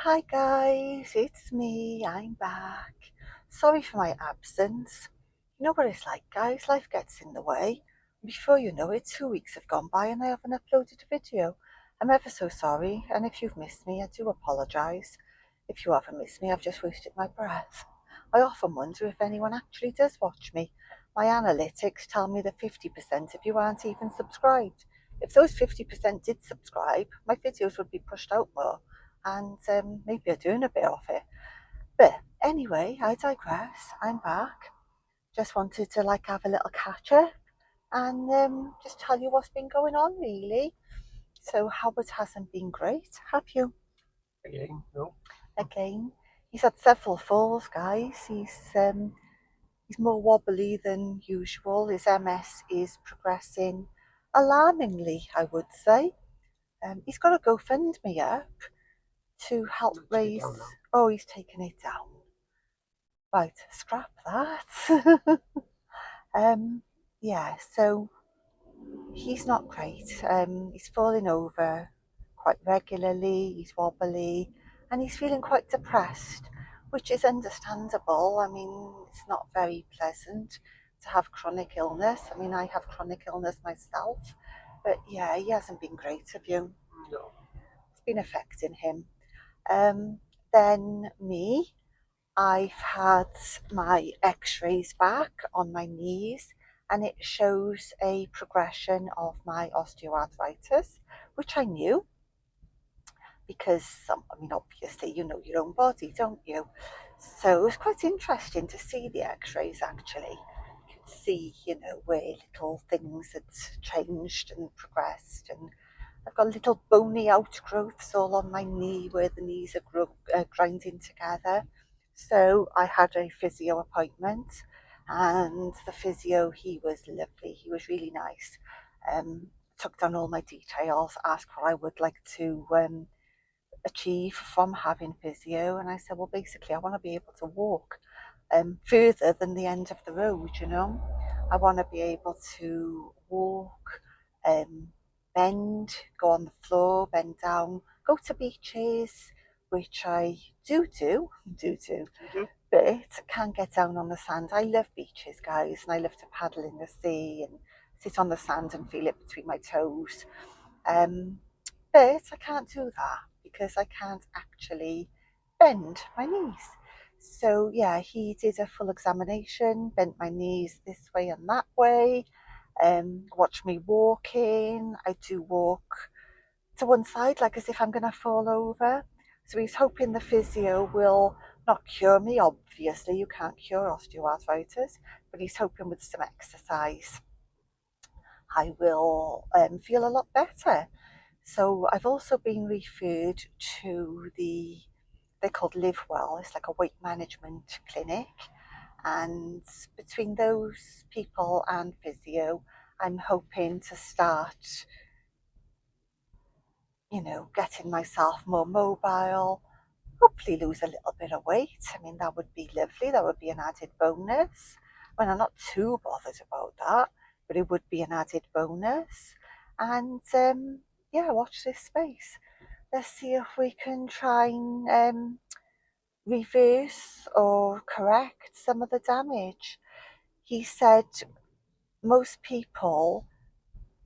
Hi guys, it's me, I'm back. Sorry for my absence. You know what it's like, guys, life gets in the way. Before you know it, 2 weeks have gone by and I haven't uploaded a video. I'm ever so sorry, and if you've missed me, I do apologise. If you haven't missed me, I've just wasted my breath. I often wonder if anyone actually does watch me. My analytics tell me that 50% of you aren't even subscribed. If those 50% did subscribe, my videos would be pushed out more and maybe you're doing a bit of it. But anyway, I digress. I'm back. Just wanted to have a little catch up and just tell you what's been going on really. So Howard hasn't been great, have you? Again, no. Again, he's had several falls, guys. He's more wobbly than usual. His MS is progressing alarmingly, I would say. He's got a GoFundMe up to help raise. Oh, he's taken it down. Right, scrap that. um, yeah, so he's not great. He's falling over quite regularly, he's wobbly, and he's feeling quite depressed, which is understandable. I mean, it's not very pleasant to have chronic illness. I mean, I have chronic illness myself, but yeah, he hasn't been great, have you? No. It's been affecting him. Um, then me, I've had my x-rays back on my knees and it shows a progression of my osteoarthritis, which I knew because, I mean, obviously you know your own body, don't you? So it was quite interesting to see the x-rays actually. You could see, where little things had changed and progressed, and I've got little bony outgrowths all on my knee where the knees are grinding together. So I had a physio appointment, and the physio, he was lovely. He was really nice. Took down all my details, asked what I would like to achieve from having physio, and I said, well, basically, I want to be able to walk further than the end of the road. I want to be able to walk, um, bend, go on the floor, bend down, go to beaches, which I do, but can't get down on the sand. I love beaches, guys, and I love to paddle in the sea and sit on the sand and feel it between my toes. Um, but I can't do that because I can't actually bend my knees. So yeah, he did a full examination, bent my knees this way and that way, watched me walking. I do walk to one side like as if I'm going to fall over. So he's hoping the physio will not cure me. Obviously, you can't cure osteoarthritis, but he's hoping with some exercise I will feel a lot better. So I've also been referred to they're called Live Well. It's like a weight management clinic. And between those people and physio, I'm hoping to start, getting myself more mobile, hopefully lose a little bit of weight. I mean, that would be lovely. That would be an added bonus. I mean, I'm not too bothered about that, but it would be an added bonus. And yeah, watch this space. Let's see if we can try and reverse or correct some of the damage. He said most people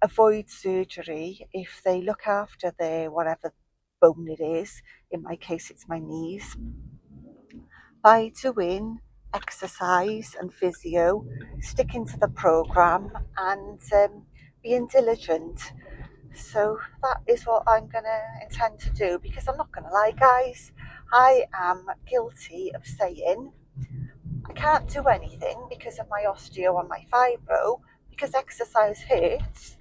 avoid surgery if they look after their whatever bone it is. In my case, it's my knees, by doing exercise and physio, sticking to the program, and being diligent. So that is what I'm going to intend to do, because I'm not going to lie, guys, I am guilty of saying I can't do anything because of my osteo and my fibro, because exercise hurts,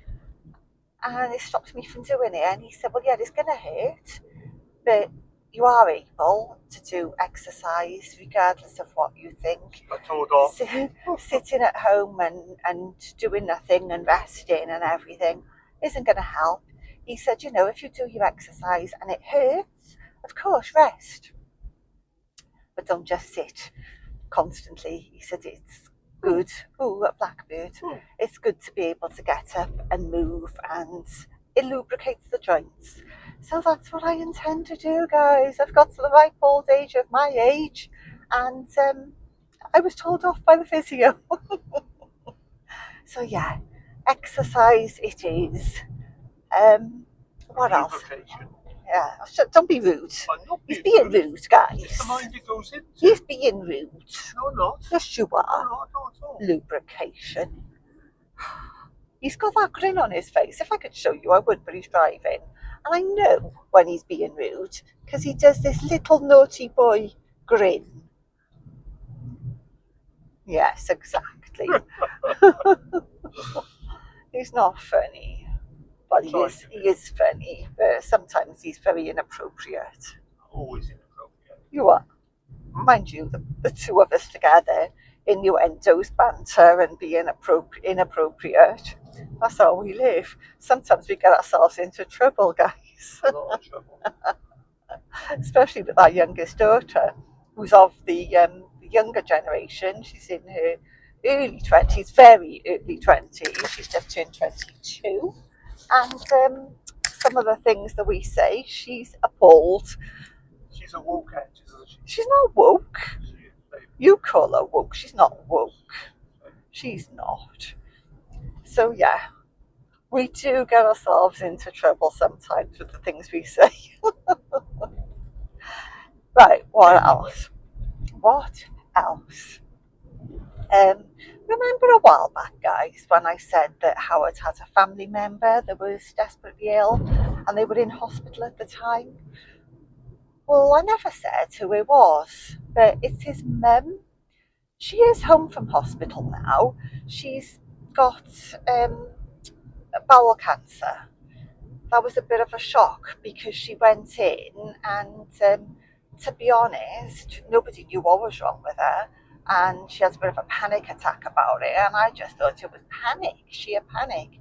and it stopped me from doing it. And he said, well, yeah, it's going to hurt, but you are able to do exercise regardless of what you think. I told off. Sitting at home and doing nothing and resting and everything isn't going to help. He said, if you do your exercise and it hurts, of course, rest, but don't just sit constantly. He said it's good. Oh, a blackbird. It's good to be able to get up and move, and it lubricates the joints. So that's what I intend to do, guys. I've got to the ripe old age of my age, and I was told off by the physio. So yeah, exercise it is. Um, what else? Yeah, don't be rude. He's being rude, guys. He's being rude. No, not. Yes, you are. No, not at all. Lubrication. He's got that grin on his face. If I could show you, I would, but he's driving. And I know when he's being rude because he does this little naughty boy grin. Yes, exactly. He's not funny. Well, he is funny, but sometimes he's very inappropriate. Always inappropriate. You are. Mind you, the two of us together, innuendos, banter, and being inappropriate. That's how we live. Sometimes we get ourselves into trouble, guys. A lot of trouble. Especially with our youngest daughter, who's of the younger generation. She's in her early 20s, very early 20s. She's just turned 22. And some of the things that we say, she's appalled. She's a woke, isn't she? She's not woke. You call her woke. She's not woke. She's not. So yeah, we do get ourselves into trouble sometimes with the things we say. Right, what else? What else? Remember a while back, guys, when I said that Howard had a family member that was desperately ill and they were in hospital at the time? Well, I never said who it was, but it's his mum. She is home from hospital now. She's got bowel cancer. That was a bit of a shock because she went in and, to be honest, nobody knew what was wrong with her. And she has a bit of a panic attack about it. And I just thought it was panic, sheer panic.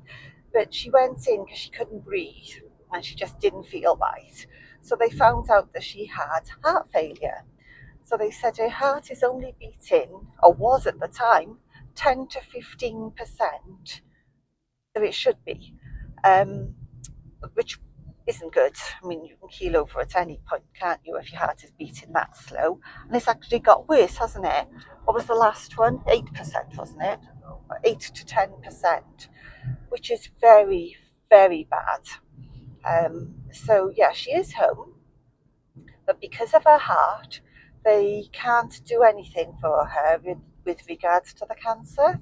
But she went in because she couldn't breathe and she just didn't feel right. So they found out that she had heart failure. So they said her heart is only beating, or was at the time, 10 to 15%, so it should be, which isn't good. I mean, you can keel over at any point, can't you, if your heart is beating that slow? And it's actually got worse, hasn't it? What was the last one? 8%, wasn't it? 8 to 10%, which is very, very bad. So yeah, she is home, but because of her heart, they can't do anything for her with regards to the cancer.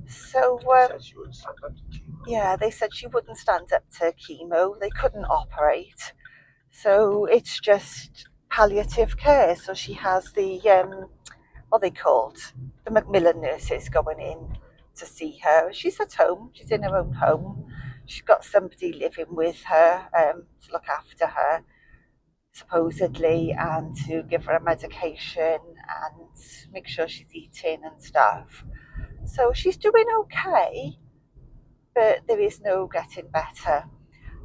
So yeah, they said she wouldn't stand up to chemo. They couldn't operate, so it's just palliative care. So she has the what are they called, the Macmillan nurses going in to see her. She's at home. She's in her own home. She's got somebody living with her to look after her, supposedly, and to give her a medication and make sure she's eating and stuff. So she's doing okay, but there is no getting better.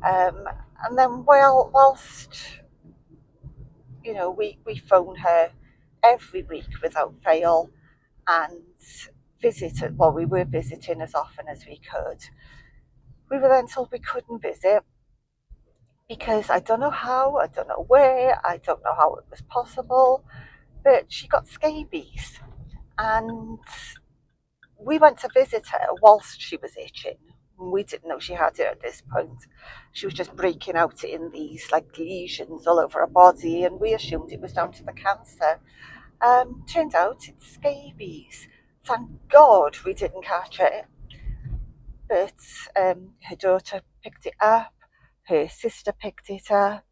Um, and then, whilst we phone her every week without fail and we were visiting as often as we could. We were then told we couldn't visit because I don't know how, I don't know where, I don't know how it was possible, but she got scabies. And we went to visit her whilst she was itching. We didn't know she had it at this point. She was just breaking out in these like lesions all over her body, and we assumed it was down to the cancer. Turned out it's scabies. Thank God we didn't catch it. But her daughter picked it up, her sister picked it up,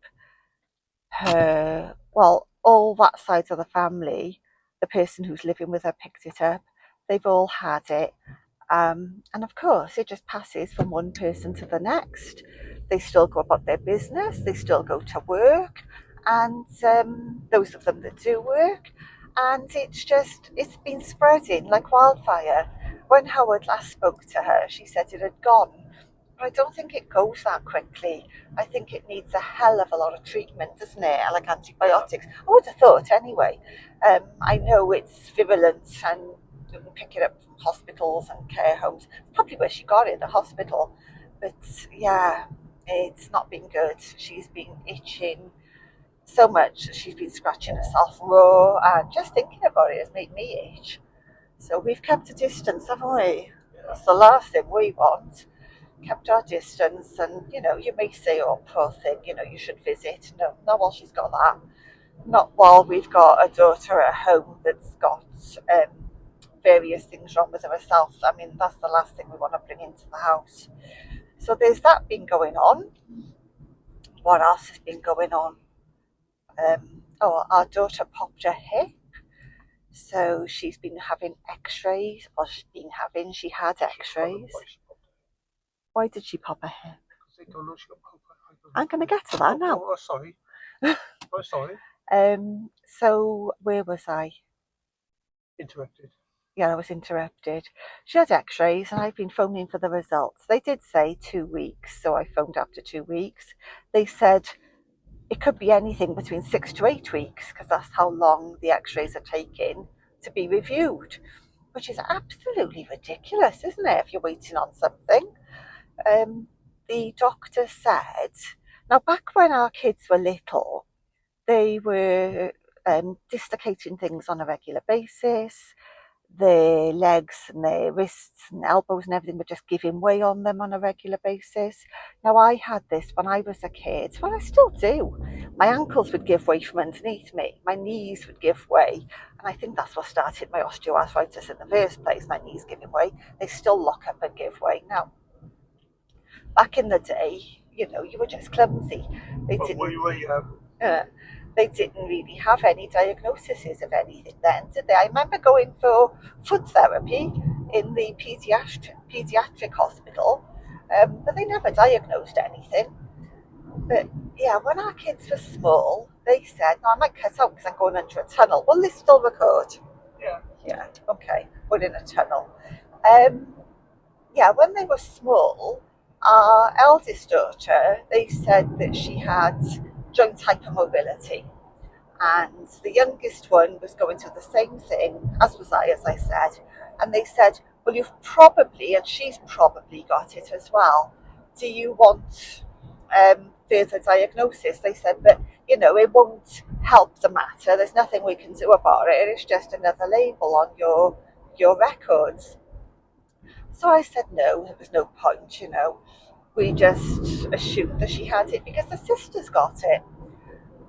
all that side of the family, the person who's living with her picked it up. They've all had it. And of course, it just passes from one person to the next. They still go about their business, they still go to work, and those of them that do work, and it's been spreading like wildfire. When Howard last spoke to her, she said it had gone, but I don't think it goes that quickly. I think it needs a hell of a lot of treatment, doesn't it? Like antibiotics. I would have thought anyway. I know it's virulent and you can pick it up from hospitals and care homes. Probably where she got it, the hospital. But yeah, It's not been good. She's been itching so much. She's been scratching herself raw, and just thinking about it has made me itch. So we've kept a distance, haven't we? That's the last thing we want. Kept our distance, and you may say, "Oh, poor thing, you should visit." No, not while she's got that. Not while we've got a daughter at home that's got various things wrong with herself. I mean, that's the last thing we want to bring into the house. So there's that been going on. What else has been going on? Our daughter popped her hip. So she's been having x-rays, or she had x-rays. Why did she pop her hip? I'm going to get to that now. Oh, sorry. Oh, sorry. So where was I? Interrupted. Yeah, I was interrupted. She had x-rays and I've been phoning for the results. They did say 2 weeks, so I phoned after 2 weeks. They said it could be anything between 6 to 8 weeks because that's how long the x-rays are taking to be reviewed, which is absolutely ridiculous, isn't it, if you're waiting on something? The doctor said, now back when our kids were little, they were dislocating things on a regular basis. Their legs and their wrists and elbows and everything were just giving way on them on a regular basis. Now, I had this when I was a kid, well, I still do. My ankles would give way from underneath me, my knees would give way, and I think that's what started my osteoarthritis in the first place, my knees giving way. They still lock up and give way. Now, back in the day, you were just clumsy. They didn't. They didn't really have any diagnoses of anything then, did they? I remember going for foot therapy in the pediatric hospital, but they never diagnosed anything. But yeah, when our kids were small, they said, "No, I might cut out because I'm going under a tunnel." Will this still record? Yeah. Yeah. Okay. We're in a tunnel. Um, yeah, when they were small, our eldest daughter, they said that she had joint hypermobility, and the youngest one was going through the same thing, as was I, as I said. And they said, well, you've probably, and she's probably got it as well. Do you want further diagnosis? They said, but it won't help the matter. There's nothing we can do about it. It's just another label on your records. So I said no, there was no point. We just assumed that she had it because the sisters got it.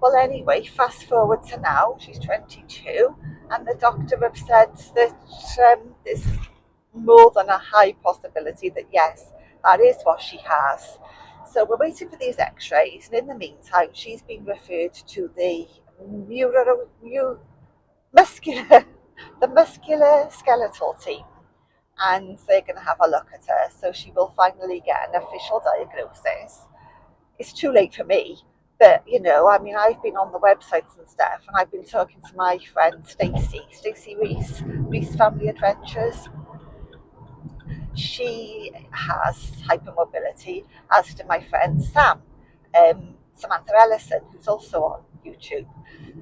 Well, anyway, fast forward to now, she's 22, and the doctor have said that there's more than a high possibility that yes, that is what she has. So we're waiting for these x-rays, and in the meantime, she's been referred to the muscular, the muscular skeletal team, and they're going to have a look at her, so she will finally get an official diagnosis. It's too late for me. But I mean, I've been on the websites and stuff, and I've been talking to my friend Stacey Reese Family Adventures. She has hypermobility, as do my friend Samantha Ellison, who's also on YouTube.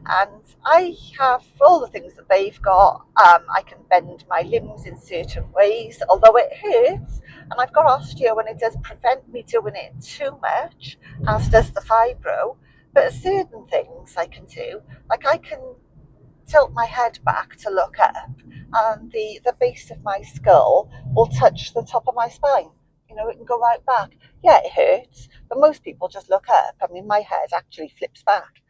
And I have all the things that they've got. I can bend my limbs in certain ways, although it hurts. And I've got osteo, and it does prevent me doing it too much, as does the fibro. But certain things I can do, like I can tilt my head back to look up, and the base of my skull will touch the top of my spine. It can go right back. Yeah, it hurts, but most people just look up. I mean, my head actually flips back.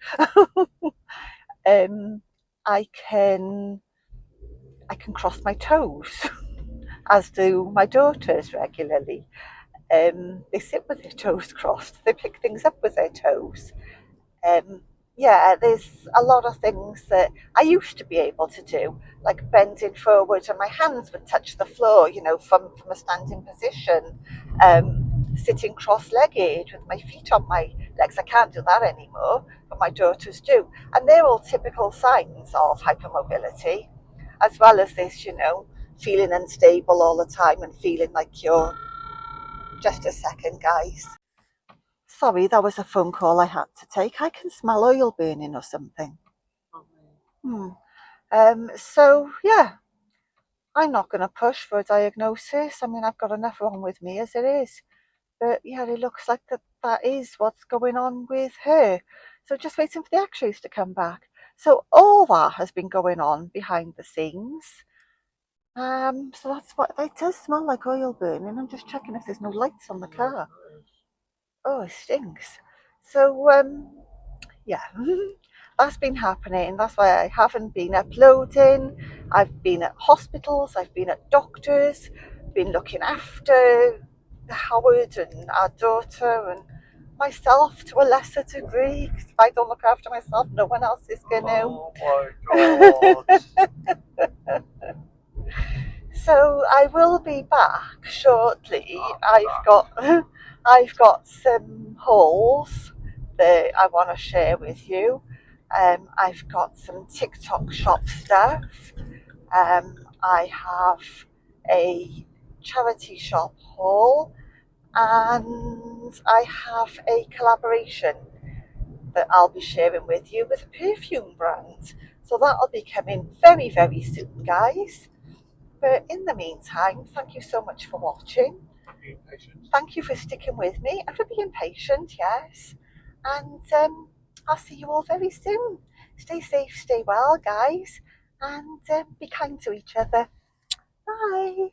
um, I can I can cross my toes, as do my daughters regularly. They sit with their toes crossed. They pick things up with their toes. Um, yeah, there's a lot of things that I used to be able to do, like bending forward and my hands would touch the floor, from a standing position. Sitting cross-legged with my feet on my legs. I can't do that anymore, but my daughters do. And they're all typical signs of hypermobility, as well as this, feeling unstable all the time and feeling like you're... Just a second, guys. Sorry, that was a phone call I had to take. I can smell oil burning or something. Hmm. So yeah, I'm not going to push for a diagnosis. I mean, I've got enough wrong with me as it is. But yeah, it looks like that is what's going on with her. So just waiting for the x-rays to come back. So all that has been going on behind the scenes. So that's what it does smell like oil burning. I'm just checking if there's no lights on the car. Oh, it stinks. So yeah, that's been happening. That's why I haven't been uploading. I've been at hospitals, I've been at doctors, been looking after Howard and our daughter and myself to a lesser degree. Because if I don't look after myself, no one else is going to. Oh my god. So I will be back shortly. I've got some hauls that I want to share with you. I've got some TikTok shop stuff. I have a charity shop haul, and I have a collaboration that I'll be sharing with you with a perfume brand. So that'll be coming very, very soon, guys. But in the meantime, thank you so much for watching. Being patient. Thank you for sticking with me and for being patient, yes. And I'll see you all very soon. Stay safe, stay well, guys, and be kind to each other. Bye.